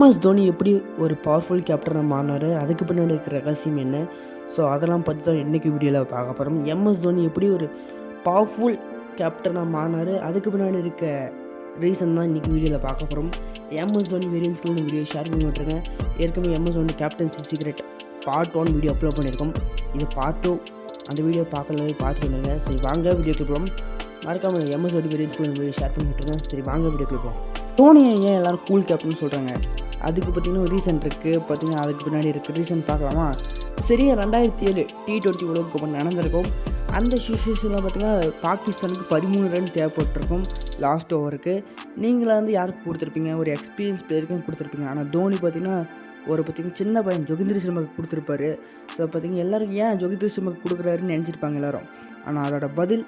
MS Dhoni எப்படி ஒரு powerful கேப்டனாக மாறினார், அதுக்கு பின்னாடி இருக்கிற ரகசியம் என்ன? ஸோ அதெல்லாம் பற்றி தான் இன்றைக்கி வீடியோவில் பார்க்க போகிறோம். எம்எஸ் தோனி எப்படி ஒரு பவர்ஃபுல் கேப்டனாக மாறினார், அதுக்கு பின்னாடி இருக்க ரீசன் தான் இன்றைக்கி வீடியோவில் பார்க்க போகிறோம். எம்எஸ் தோனி வேரியன்ஸ்க்கு வீடியோ ஷேர் பண்ணி விட்டுருக்கேன். ஏற்கனவே MS Dhoni captaincy secret part 1 video upload பண்ணியிருக்கோம். இது பார்ட் 2, அந்த வீடியோ பார்க்கல பார்த்து வந்துருங்க. சரி வாங்க வீடியோக்கு போகலாம். மறக்காமல் எம்எஸ் தோனி வேரியன்ஸ்க்கு வீடியோ ஷேர் பண்ணி விட்டுருக்கேன். சரி வாங்க வீடியோக்கு போகலாம். தோனியை ஏன் எல்லோரும் கூல் கேப்டன் சொல்கிறாங்க, அதுக்கு பார்த்திங்கன்னா ஒரு ரீசன் இருக்குது. பார்த்திங்கன்னா அதுக்கு பின்னாடி இருக்குது ரீசன் பார்க்கலாமா? சரியாக 2007 T20 உலகக்கோப்பை நடந்திருக்கும். அந்த சுச்சுவேஷனில் பார்த்திங்கன்னா பாகிஸ்தானுக்கு 13 ரன் தேவைப்பட்டிருக்கும் லாஸ்ட் ஓவருக்கு. நீங்களாக வந்து யாருக்கு கொடுத்துருப்பீங்க? ஒரு எக்ஸ்பீரியன்ஸ் பிளேயருக்கும் கொடுத்துருப்பீங்க. ஆனால் தோனி பார்த்திங்கன்னா பார்த்திங்கன்னா சின்ன பையன் ஜோகிந்திர சர்மாவுக்கு கொடுத்துருப்பாரு. ஸோ பார்த்திங்கன்னா எல்லோரும் ஏன் ஜோகிந்திர சர்மாவுக்கு கொடுக்குறாருன்னு நினச்சிருப்பாங்க எல்லோரும். ஆனால் அதோட பதில்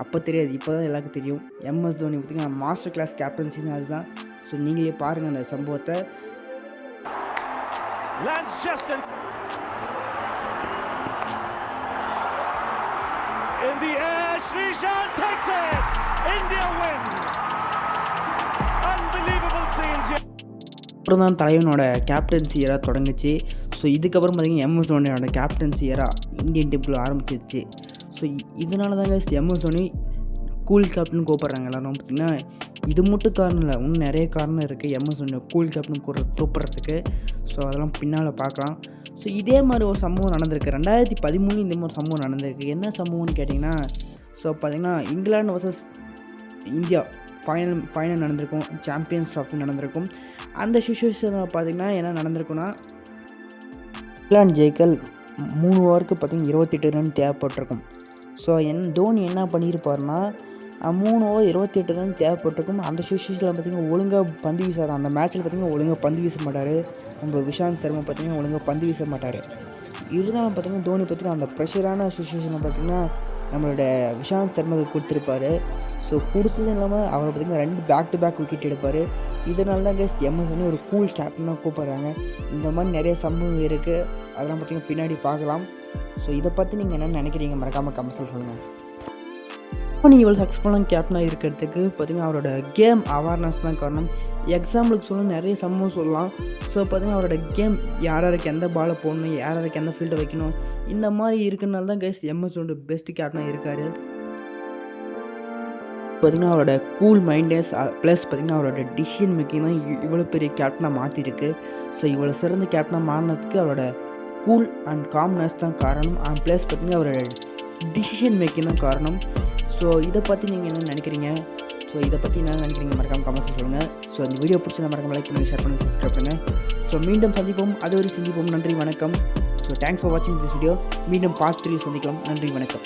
அப்போ தெரியாது, இப்போ தான் எல்லாருக்கும் தெரியும். எம்எஸ் தோனி பார்த்திங்கன்னா மாஸ்டர் கிளாஸ் கேப்டன்சின்னு அதுதான். ஸோ நீங்களே பாருங்கள் அந்த சம்பவத்தை. In the air, Sreesanth takes it. India win. Unbelievable scenes here. அப்புறம் தான் தலைவனோட கேப்டன்சி ஏரா தொடங்குச்சு. ஸோ இதுக்கப்புறம் பார்த்திங்கன்னா எம்எஸ் தோனியோட கேப்டன்சி ஏரா இந்தியன் டீமுக்குள்ள ஆரம்பிச்சிருச்சு. ஸோ இதனால தாங்க எம்எஸ் தோனி கூல் கேப்டன் கூப்பிட்றாங்க எல்லோரும். பார்த்திங்கன்னா இது மட்டும் காரணம் இல்லை, இன்னும் நிறைய காரணம் இருக்குது எம்எஸ் தோனி கூல் கேப்டன் கூப்பிட்றதுக்கு. ஸோ அதெல்லாம் பின்னால் பார்க்கலாம். ஸோ இதே மாதிரி ஒரு சம்பவம் நடந்திருக்கு 2013 இந்த மாதிரி சம்பவம் நடந்திருக்கு. என்ன சம்பவம்னு கேட்டிங்கன்னா, ஸோ பார்த்திங்கன்னா இங்கிலாந்து வர்சஸ் இந்தியா ஃபைனல் நடந்திருக்கும், சாம்பியன்ஸ் ட்ராஃபி நடந்திருக்கும். அந்த சுச்சுவேஷனில் பார்த்திங்கன்னா என்ன நடந்திருக்குன்னா, இங்கிலாந்து ஜெயிக்கல் 3 ஓவருக்கு பார்த்திங்கன்னா 28 ரன் தேவைப்பட்டிருக்கும். ஸோ தோனி என்ன பண்ணியிருப்பார்னா 3 ஓவர் 28 ரன் தேவைப்பட்டிருக்கும். அந்த சுச்சுவேஷனில் பார்த்திங்கன்னா ஒழுங்காக பந்து வீசார். அந்த மேட்ச்சில் பார்த்திங்கன்னா ஒழுங்காக பந்து வீச மாட்டார். நம்ம விஷாந்த் சர்மா பார்த்திங்கன்னா ஒழுங்காக பந்து வீச மாட்டார். இருந்தாலும் பார்த்திங்கன்னா தோனி பார்த்திங்கன்னா அந்த ப்ரெஷரான சுச்சுவேஷனை பார்த்திங்கன்னா நம்மளோட விஷாந்த் சர்மாவுக்கு கொடுத்துருப்பாரு. ஸோ கொடுத்ததும் இல்லாமல் அவரை பார்த்திங்கன்னா 2 பேக் டு பேக் விக்கெட் எடுப்பார். இதனால தான் எம்எஸ் தோனி ஒரு கூல் கேப்டனாக கூப்பிட்றாங்க. இந்த மாதிரி நிறைய சம்பவம் இருக்குது, அதெல்லாம் பார்த்திங்கன்னா பின்னாடி பார்க்கலாம். ஸோ இதை பற்றி நீங்கள் என்ன நினைக்கிறீங்க? மறக்காமல் கமெண்ட்ஸில் சொல்லுங்கள். தோனி இவ்வளோ சக்ஸஸ்ஃபுல்லான கேப்டனாக இருக்கிறதுக்கு பார்த்திங்கன்னா அவரோட கேம் அவேர்னஸ் தான் காரணம். எக்ஸாம்பிளுக்கு சொல்லணும், நிறைய சம்பவம் சொல்லலாம். ஸோ பார்த்திங்கன்னா அவரோட கேம் யாருக்கு எந்த பாலை போடணும், யாருக்கு எந்த ஃபீல்டை வைக்கணும், இந்த மாதிரி இருக்கிறனால தான் எம்எஸ் தோனி பெஸ்ட் கேப்டனாக இருக்கார். பார்த்திங்கன்னா அவரோட கூல் மைண்டஸ் ப்ளஸ் பார்த்திங்கன்னா அவரோட டிசிஷன் மேக்கிங் தான் இவ்வளோ பெரிய கேப்டனாக மாற்றிருக்கு. ஸோ இவ்வளோ சிறந்த கேப்டனாக மாறினதுக்கு அவரோட கூல் அண்ட் காம்னஸ் தான் காரணம். அண்ட் ப்ளஸ் பார்த்திங்கன்னா அவரோட டிசிஷன் மேக்கிங் தான் காரணம். ஸோ இதை பற்றி நீங்கள் என்ன நினைக்கிறீங்க? ஸோ இதை பற்றி என்ன நினைக்கிறீங்க? மறக்காமல் கமெண்ட்ஸ் சொல்லுங்கள். ஸோ இந்த வீடியோ பிடிச்சதை மறக்காமல் லைக் பண்ணி ஷேர் பண்ணி சப்ஸ்கிரைப் பண்ணுங்கள். ஸோ மீண்டும் சந்திப்போம், அதுவரை சந்திப்போம். நன்றி வணக்கம். ஸோ தேங்க்ஸ் ஃபார் வாட்சிங் திஸ் வீடியோ. மீண்டும் பார்ட் 3 சந்திக்கலாம். நன்றி வணக்கம்.